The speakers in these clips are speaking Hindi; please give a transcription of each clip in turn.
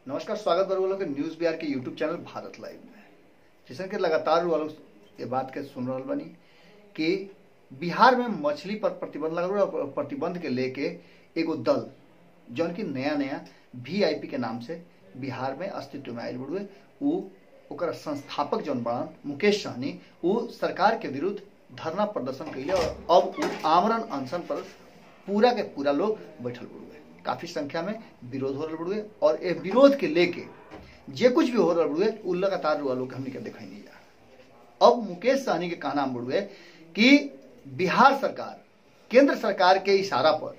नमस्कार, स्वागत है वालों के न्यूज बिहार के यूट्यूब चैनल भारत लाइव में। जैसे कि लगातार वालों ये बात के सुन रहा बनी कि बिहार में मछली पर प्रतिबंध लगा हुआ और प्रतिबंध के लेके एगो दल जौन की नया नया वीआईपी के नाम से बिहार में अस्तित्व में आयल बुढ़े ओकर संस्थापक जौन बड़न मुकेश सहनी वो सरकार के विरुद्ध धरना प्रदर्शन कैले और अब वो आमरण अनशन पर पूरा के पूरा लोग बैठल बुढ़े काफी संख्या में विरोध हो रहा बुढ़े और ये विरोध के लेके जे कुछ भी हो रहा बुढ़े वो लगातार लोग हमने के दिखाई नहीं जा। अब मुकेश सहनी के कहना बुढ़े कि बिहार सरकार केंद्र सरकार के इशारा पर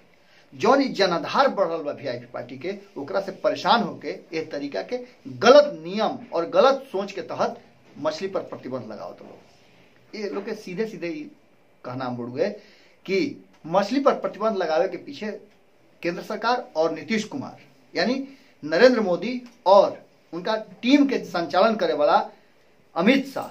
जौन जनाधार बढ़ रहा वीआईपी पार्टी के ओकरा से परेशान होके एक तरीका के गलत नियम और गलत सोच के तहत मछली पर प्रतिबंध लगाओ तो लोग ये लोग के सीधे सीधे कहना बुढ़े कि मछली पर प्रतिबंध लगावे के पीछे केंद्र सरकार और नीतीश कुमार यानी नरेंद्र मोदी और उनका टीम के संचालन करे वाला अमित शाह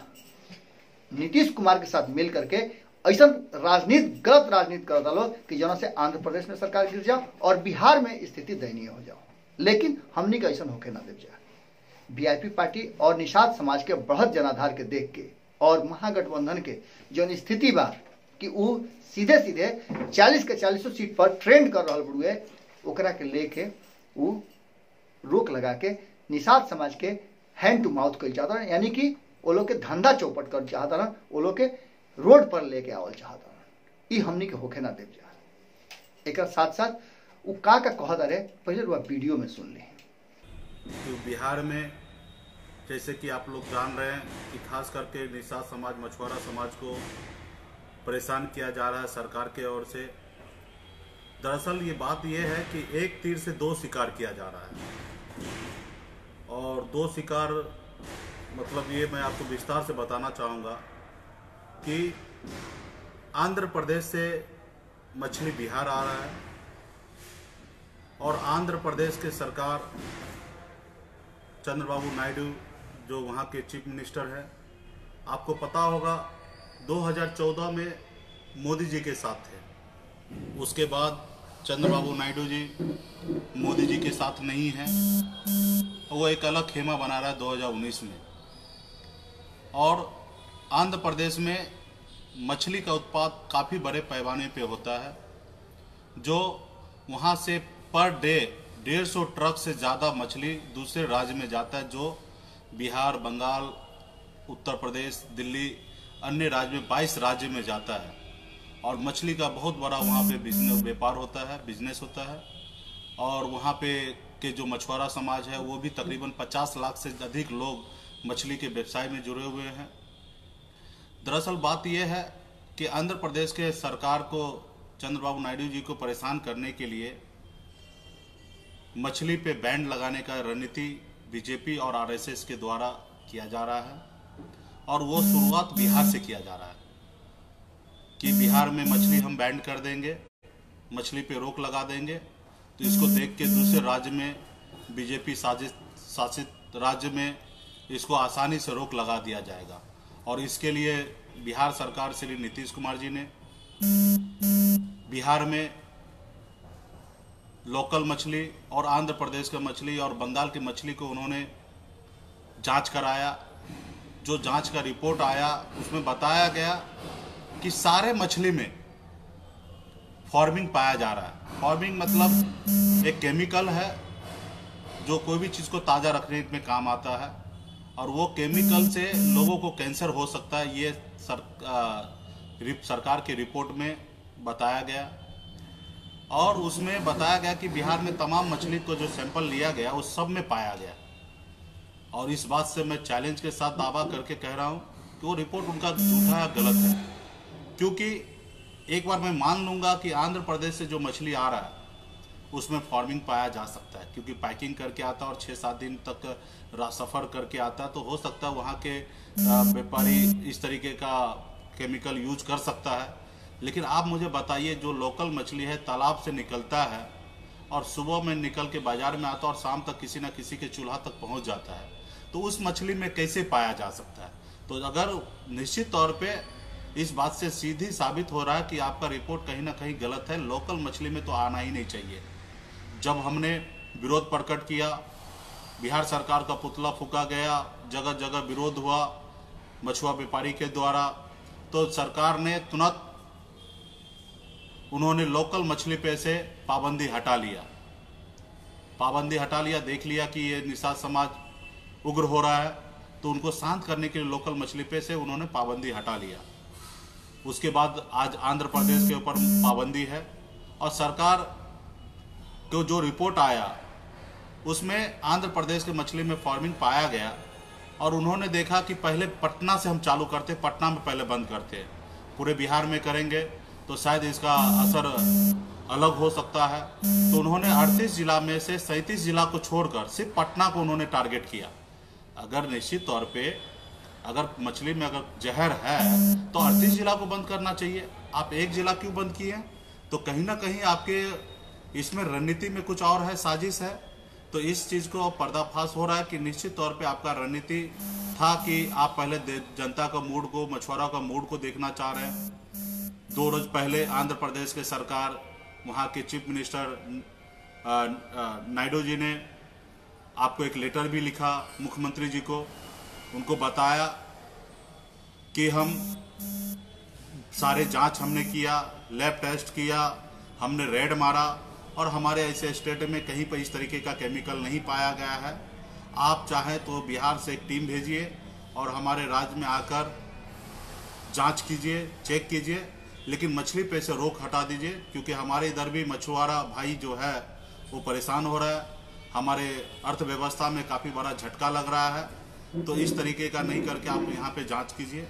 नीतीश कुमार के साथ मिल करके ऐसा राजनीति गलत राजनीति करता लो कि जना से आंध्र प्रदेश में सरकार गिर जाओ और बिहार में स्थिति दयनीय हो जाओ। लेकिन हमनी का ऐसा होके ना दे जाए। वीआईपी पार्टी और निषाद समाज के बढ़त जनाधार के देख के और महागठबंधन के जो स्थिति बा कि वो सीधे सीधे 40 के 40 सीट पर ट्रेंड कर रहा बुढ़े ओकरा के लेके वो रोक लगा के निषाद समाज के हैंड टू माउथ कर चाहता है, यानी कि वो लोग के धंधा चौपट कर चाहता ना, वो लोग के रोड पर लेके आवल चाहता ना। ये हमनी के होके ना देव जा। एक साथ साथ वो का कहता रहे पहले वो वीडियो में सुन ली। तो बिहार में जैसे कि आप लोग जान रहे हैं कि खास करके निषाद समाज मछुआरा समाज को परेशान किया जा रहा है सरकार के ओर से। दरअसल ये बात ये है कि एक तीर से दो शिकार किया जा रहा है और दो शिकार मतलब ये मैं आपको विस्तार से बताना चाहूँगा कि आंध्र प्रदेश से मछली बिहार आ रहा है और आंध्र प्रदेश के सरकार चंद्रबाबू नायडू जो वहाँ के चीफ मिनिस्टर हैं, आपको पता होगा 2014 में मोदी जी के साथ थे। उसके बाद चंद्रबाबू नायडू जी मोदी जी के साथ नहीं हैं, वो एक अलग खेमा बना रहा है 2019 में। और आंध्र प्रदेश में मछली का उत्पाद काफ़ी बड़े पैमाने पे होता है, जो वहाँ से पर डे 150 ट्रक से ज़्यादा मछली दूसरे राज्य में जाता है, जो बिहार, बंगाल, उत्तर प्रदेश, दिल्ली, अन्य राज्य में 22 राज्य में जाता है। और मछली का बहुत बड़ा वहाँ पे बिजनेस व्यापार होता है, बिजनेस होता है। और वहाँ पे के जो मछुआरा समाज है वो भी तकरीबन 50 लाख से अधिक लोग मछली के व्यवसाय में जुड़े हुए हैं। दरअसल बात यह है कि आंध्र प्रदेश के सरकार को चंद्रबाबू नायडू जी को परेशान करने के लिए मछली पे बैन लगाने का रणनीति बीजेपी और आरएसएस के द्वारा किया जा रहा है और वो शुरुआत बिहार से किया जा रहा है कि बिहार में मछली हम बैन कर देंगे, मछली पे रोक लगा देंगे। तो इसको देख के दूसरे राज्य में बीजेपी शासित राज्य में इसको आसानी से रोक लगा दिया जाएगा। और इसके लिए बिहार सरकार श्री नीतीश कुमार जी ने बिहार में लोकल मछली और आंध्र प्रदेश का मछली और बंगाल की मछली को उन्होंने जांच कराया। जो जांच का रिपोर्ट आया उसमें बताया गया कि सारे मछली में फार्मिंग पाया जा रहा है। फार्मिंग मतलब एक केमिकल है जो कोई भी चीज़ को ताज़ा रखने में काम आता है और वो केमिकल से लोगों को कैंसर हो सकता है, ये सरकार की रिपोर्ट में बताया गया। और उसमें बताया गया कि बिहार में तमाम मछली को जो सैंपल लिया गया उस सब में पाया गया। और इस बात से मैं चैलेंज के साथ दावा करके कह रहा हूँ कि वो रिपोर्ट उनका झूठा या गलत है, क्योंकि एक बार मैं मान लूँगा कि आंध्र प्रदेश से जो मछली आ रहा है उसमें फार्मिंग पाया जा सकता है, क्योंकि पैकिंग करके आता है और 6-7 दिन तक सफ़र करके आता है, तो हो सकता है वहाँ के व्यापारी इस तरीके का केमिकल यूज कर सकता है। लेकिन आप मुझे बताइए, जो लोकल मछली है तालाब से निकलता है और सुबह में निकल के बाज़ार में आता है और शाम तक किसी न किसी के चूल्हा तक पहुँच जाता है, तो उस मछली में कैसे पाया जा सकता है? तो अगर निश्चित तौर पे इस बात से सीधी साबित हो रहा है कि आपका रिपोर्ट कहीं ना कहीं गलत है। लोकल मछली में तो आना ही नहीं चाहिए। जब हमने विरोध प्रकट किया बिहार सरकार का पुतला फूका गया, जगह जगह विरोध हुआ मछुआ व्यापारी के द्वारा। तो सरकार ने तुरंत उन्होंने लोकल मछली पे से पाबंदी हटा लिया। देख लिया कि ये निषाद समाज उग्र हो रहा है, तो उनको शांत करने के लिए लोकल मछली पे से उन्होंने पाबंदी हटा लिया। उसके बाद आज आंध्र प्रदेश के ऊपर पाबंदी है, और सरकार को जो रिपोर्ट आया उसमें आंध्र प्रदेश के मछली में फार्मिंग पाया गया, और उन्होंने देखा कि पहले पटना से हम चालू करते, पटना में पहले बंद करते, पूरे बिहार में करेंगे तो शायद इसका असर अलग हो सकता है। तो उन्होंने 38 जिला में से 37 जिला को छोड़कर सिर्फ पटना को उन्होंने टारगेट किया। अगर निश्चित तौर पे अगर मछली में अगर जहर है तो 38 जिला को बंद करना चाहिए। आप एक जिला क्यों बंद किए? तो कहीं ना कहीं आपके इसमें रणनीति में कुछ और है, साजिश है। तो इस चीज़ को पर्दाफाश हो रहा है कि निश्चित तौर पे आपका रणनीति था कि आप पहले जनता का मूड को, मछुआरों का मूड को देखना चाह रहे हैं। 2 रोज पहले आंध्र प्रदेश के सरकार, वहाँ के चीफ मिनिस्टर नायडू जी ने आपको एक लेटर भी लिखा मुख्यमंत्री जी को, उनको बताया कि हम सारे जांच हमने किया, लैब टेस्ट किया, हमने रेड मारा, और हमारे ऐसे स्टेट में कहीं पर इस तरीके का केमिकल नहीं पाया गया है। आप चाहें तो बिहार से एक टीम भेजिए और हमारे राज्य में आकर जांच कीजिए, चेक कीजिए, लेकिन मछली पे से रोक हटा दीजिए, क्योंकि हमारे इधर भी मछुआरा भाई जो है वो परेशान हो रहा है। हमारे अर्थव्यवस्था में काफ़ी बड़ा झटका लग रहा है। तो इस तरीके का नहीं करके आप यहाँ पे जांच कीजिए।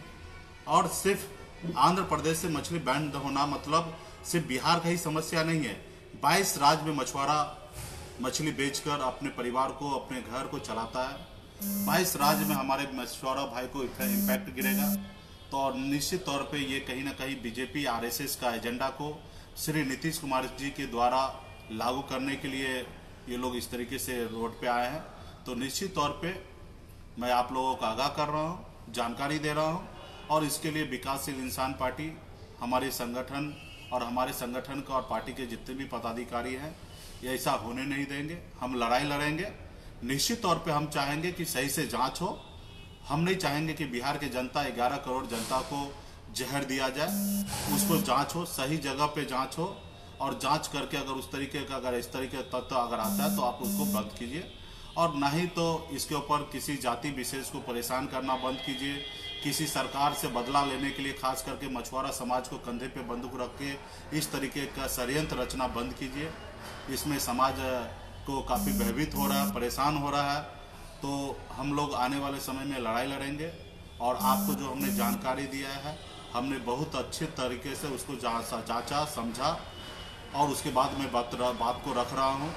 और सिर्फ आंध्र प्रदेश से मछली बैन होना मतलब सिर्फ बिहार का ही समस्या नहीं है। 22 राज्य में मछुआरा मछली बेचकर अपने परिवार को, अपने घर को चलाता है। 22 राज्य में हमारे मछुआरा भाई को इम्पैक्ट गिरेगा। तो और निश्चित तौर पे ये कहीं ना कहीं बीजेपी आरएसएस का एजेंडा को श्री नीतीश कुमार जी के द्वारा लागू करने के लिए ये लोग इस तरीके से रोड पे आए हैं। तो निश्चित तौर पे मैं आप लोगों को आगाह कर रहा हूँ, जानकारी दे रहा हूँ, और इसके लिए विकासशील इंसान पार्टी, हमारे संगठन और हमारे संगठन का और पार्टी के जितने भी पदाधिकारी हैं, ये ऐसा होने नहीं देंगे। हम लड़ाई लड़ेंगे। निश्चित तौर पे हम चाहेंगे कि सही से जांच हो। हम नहीं चाहेंगे कि बिहार के जनता, 11 करोड़ जनता को जहर दिया जाए। उसको जांच हो, सही जगह पे जांच हो, और जांच करके अगर उस तरीके का, अगर इस तरीके का तथ्य अगर आता है तो आप उसको बंद कीजिए, और नहीं तो इसके ऊपर किसी जाति विशेष को परेशान करना बंद कीजिए। किसी सरकार से बदला लेने के लिए खास करके मछुआरा समाज को कंधे पे बंदूक रख के इस तरीके का षड्यंत्र रचना बंद कीजिए। इसमें समाज को काफ़ी भयभीत हो रहा है, परेशान हो रहा है। तो हम लोग आने वाले समय में लड़ाई लड़ेंगे, और आपको जो हमने जानकारी दिया है हमने बहुत अच्छे तरीके से उसको जांचा, समझा, और उसके बाद मैं बात को रख रहा हूँ।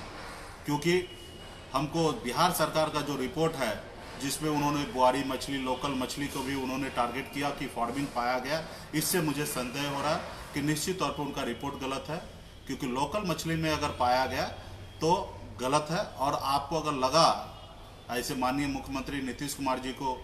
क्योंकि हमको बिहार सरकार का जो रिपोर्ट है जिसमें उन्होंने बुआरी मछली, लोकल मछली को भी उन्होंने टारगेट किया कि फार्मिंग पाया गया, इससे मुझे संदेह हो रहा है कि निश्चित तौर पर उनका रिपोर्ट गलत है। क्योंकि लोकल मछली में अगर पाया गया तो गलत है। और आपको अगर लगा ऐसे माननीय मुख्यमंत्री नीतीश कुमार जी को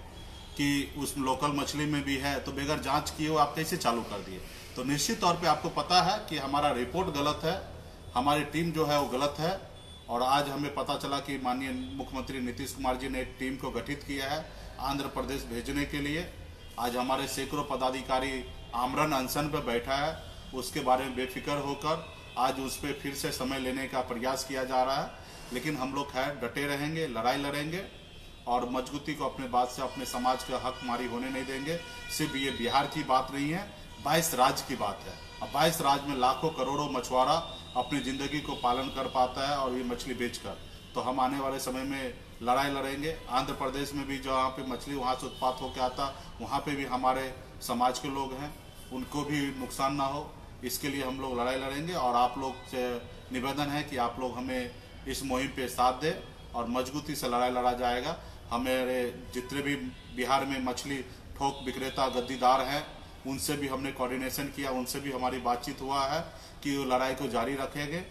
कि उस लोकल मछली में भी है, तो बगैर जांच किए वो आप कैसे चालू कर दिए? तो निश्चित तौर पे आपको पता है कि हमारा रिपोर्ट गलत है, हमारी टीम जो है वो गलत है। और आज हमें पता चला कि माननीय मुख्यमंत्री नीतीश कुमार जी ने एक टीम को गठित किया है आंध्र प्रदेश भेजने के लिए। आज हमारे सैकड़ों पदाधिकारी आमरण अनशन पर बैठा है, उसके बारे में बेफिक्र होकर आज उस पर फिर से समय लेने का प्रयास किया जा रहा है। लेकिन हम लोग खैर डटे रहेंगे, लड़ाई लड़ेंगे, और मजबूती को अपने बात से अपने समाज का हक मारी होने नहीं देंगे। सिर्फ ये बिहार की बात नहीं है, 22 राज्य की बात है। अब 22 राज्य में लाखों करोड़ों मछुआरा अपनी ज़िंदगी को पालन कर पाता है, और ये मछली बेचकर। तो हम आने वाले समय में लड़ाई लड़ेंगे। आंध्र प्रदेश में भी जहाँ पे मछली वहाँ से उत्पाद होकर आता, वहाँ पे भी हमारे समाज के लोग हैं, उनको भी नुकसान ना हो, इसके लिए हम लोग लड़ाई लड़ेंगे। और आप लोग से निवेदन है कि आप लोग हमें इस मुहिम पे साथ दें, और मजबूती से लड़ाई लड़ा जाएगा। हमारे जितने भी बिहार में मछली थोक विक्रेता गद्दीदार हैं, उनसे भी हमने कोऑर्डिनेशन किया, उनसे भी हमारी बातचीत हुआ है कि वो लड़ाई को जारी रखेंगे।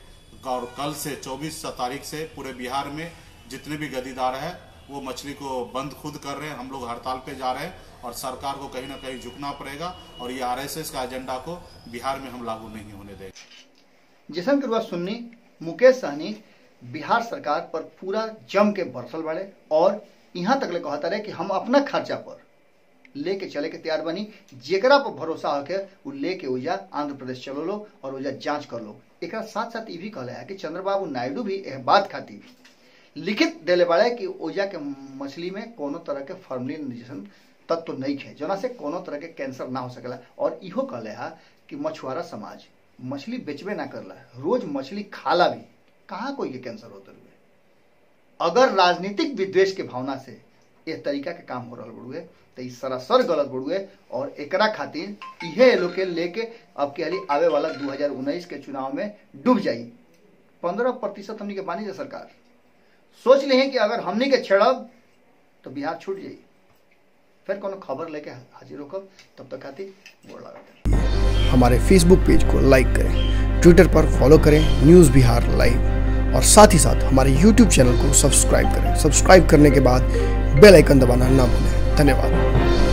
और कल से 24 तारीख से पूरे बिहार में जितने भी गद्दीदार हैं वो मछली को बंद खुद कर रहे हैं। हम लोग हड़ताल पे जा रहे हैं, और सरकार को कहीं ना कहीं झुकना पड़ेगा, और ये आरएसएस का एजेंडा को बिहार में हम लागू नहीं होने देंगे। जिसन की बात सुननी मुकेश सहनी बिहार सरकार पर पूरा जम के बरसल बाड़े और यहाँ तक ले कहता रहे कि हम अपना खर्चा पर लेके चले के तैयार बनी, जेकरा पर भरोसा होके वो लेके ओजा आंध्र प्रदेश चलो लो और ओजा जांच कर लो। एक साथ साथ ये भी कहले है कि चंद्रबाबू नायडू भी यह बात खातिर लिखित देले बाड़े कि ओजा के मछली में कोनो तरह के फॉर्मलिन तत्व तो नहीं है, जना से कोनो तरह के कैंसर ना हो सकेला। और इहो कहले है कि मछुआरा समाज मछली बेचबे ना करला, रोज मछली खाला भी, कहाँ कोई के कैंसर होते हुए। अगर राजनीतिक विद्वेष के भावना से इस तरीका के काम हो रहा बड़ुए तो ये सरासर गलत बड़ुए और एकरा खातिर इहे लोग के लेके अब के हाली आवे वाला 2019 के चुनाव में डूब जाई। 15% हमनी के बानी सरकार सोच ले हैं कि अगर हमनी के छेड़ब तो बिहार छूट जाई। फिर कोनो खबर लेके हाजिर होकर, तब तक खातिर गोड़ लगा। हमारे फेसबुक पेज को लाइक करें, ट्विटर पर फॉलो करें न्यूज़ बिहार लाइव, और साथ ही साथ हमारे यूट्यूब चैनल को सब्सक्राइब करें। सब्सक्राइब करने के बाद बेल आइकन दबाना ना भूलें। धन्यवाद।